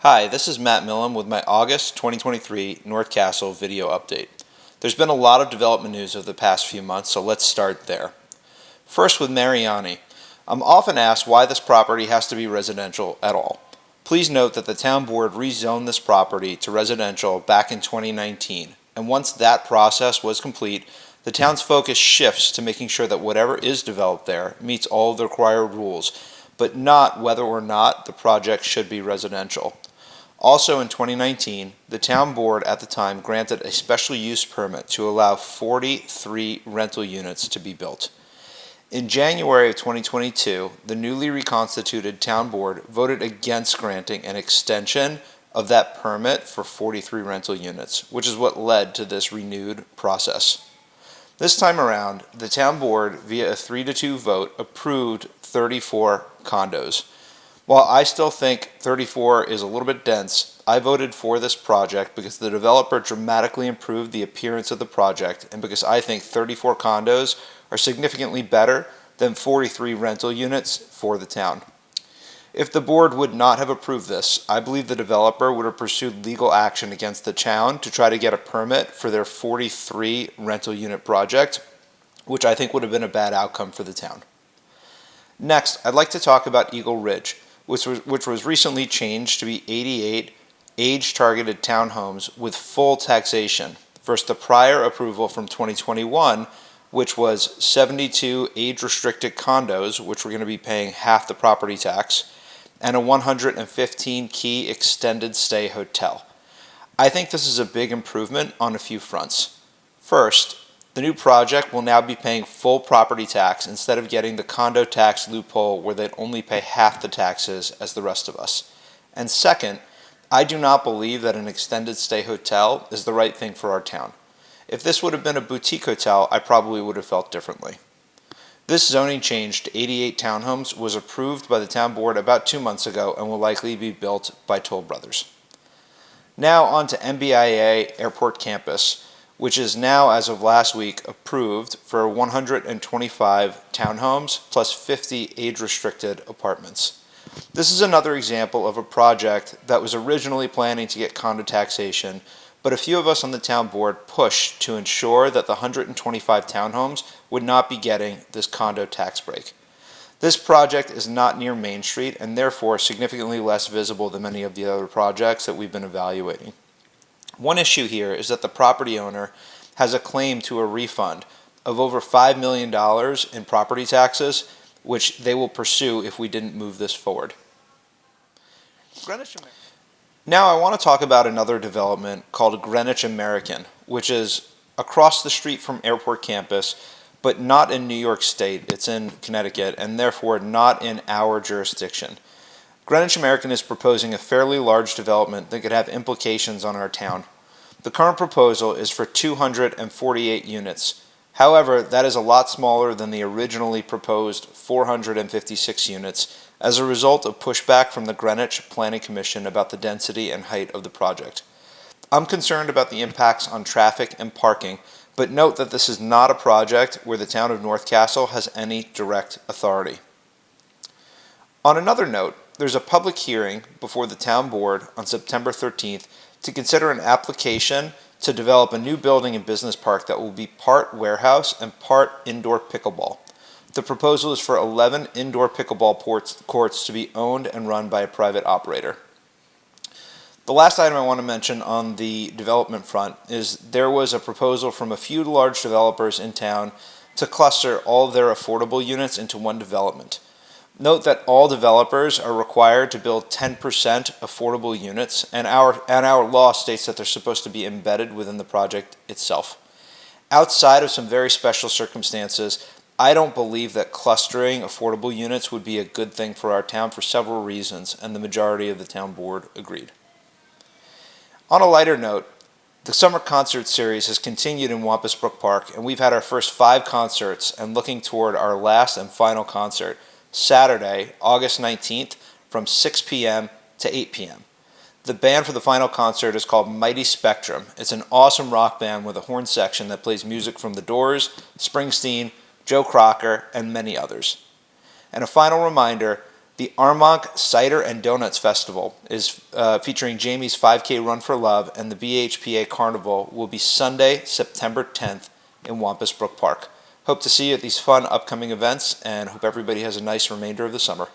Hi, this is Matt Millam with my August 2023 North Castle video update. There's been a lot of development news over the past few months, so let's start there. First with Mariani. I'm often asked why this property has to be residential at all. Please note that the town board rezoned this property to residential back in 2019, and once that process was complete, the town's focus shifts to making sure that whatever is developed there meets all of the required rules, but not whether or not the project should be residential. Also in 2019, the town board at the time granted a special use permit to allow 43 rental units to be built. In January of 2022, the newly reconstituted town board voted against granting an extension of that permit for 43 rental units, which is what led to this renewed process. This time around, the town board, via a 3-2 vote, approved 34 condos. While I still think 34 is a little bit dense, I voted for this project because the developer dramatically improved the appearance of the project and because I think 34 condos are significantly better than 43 rental units for the town. If the board would not have approved this, I believe the developer would have pursued legal action against the town to try to get a permit for their 43 rental unit project, which I think would have been a bad outcome for the town. Next, I'd like to talk about Eagle Ridge, which was recently changed to be 88 age-targeted townhomes with full taxation versus the prior approval from 2021, which was 72 age-restricted condos, which were going to be paying half the property tax, and a 115-key extended stay hotel. I think this is a big improvement on a few fronts. First, the new project will now be paying full property tax instead of getting the condo tax loophole where they'd only pay half the taxes as the rest of us. And second, I do not believe that an extended stay hotel is the right thing for our town. If this would have been a boutique hotel, I probably would have felt differently. This zoning change to 88 townhomes was approved by the town board about 2 months ago and will likely be built by Toll Brothers. Now on to MBIA Airport Campus, which is now, as of last week, approved for 125 townhomes plus 50 age-restricted apartments. This is another example of a project that was originally planning to get condo taxation, but a few of us on the town board pushed to ensure that the 125 townhomes would not be getting this condo tax break. This project is not near Main Street and therefore significantly less visible than many of the other projects that we've been evaluating. One issue here is that the property owner has a claim to a refund of over $5 million in property taxes, which they will pursue if we didn't move this forward. Now I want to talk about another development called Greenwich American, which is across the street from Airport Campus, but not in New York State. It's in Connecticut and therefore not in our jurisdiction. Greenwich American is proposing a fairly large development that could have implications on our town. The current proposal is for 248 units. However, that is a lot smaller than the originally proposed 456 units as a result of pushback from the Greenwich Planning Commission about the density and height of the project. I'm concerned about the impacts on traffic and parking, but note that this is not a project where the town of North Castle has any direct authority. On another note, there's a public hearing before the town board on September 13th to consider an application to develop a new building and business park that will be part warehouse and part indoor pickleball. The proposal is for 11 indoor pickleball courts to be owned and run by a private operator. The last item I want to mention on the development front is there was a proposal from a few large developers in town to cluster all of their affordable units into one development. Note that all developers are required to build 10% affordable units, and our law states that they're supposed to be embedded within the project itself. Outside of some very special circumstances, I don't believe that clustering affordable units would be a good thing for our town for several reasons, and the majority of the town board agreed. On a lighter note, the summer concert series has continued in Wampus Brook Park, and we've had our first 5 concerts and looking toward our last and final concert, Saturday, August 19th, from 6 p.m. to 8 p.m. The band for the final concert is called Mighty Spectrum. It's an awesome rock band with a horn section that plays music from The Doors, Springsteen, Joe Crocker, and many others. And a final reminder, The Armonk Cider and Donuts Festival is featuring Jamie's 5K Run for Love, and the BHPA Carnival will be Sunday, September 10th in Wampus Brook Park. Hope to see you at these fun upcoming events, and hope everybody has a nice remainder of the summer.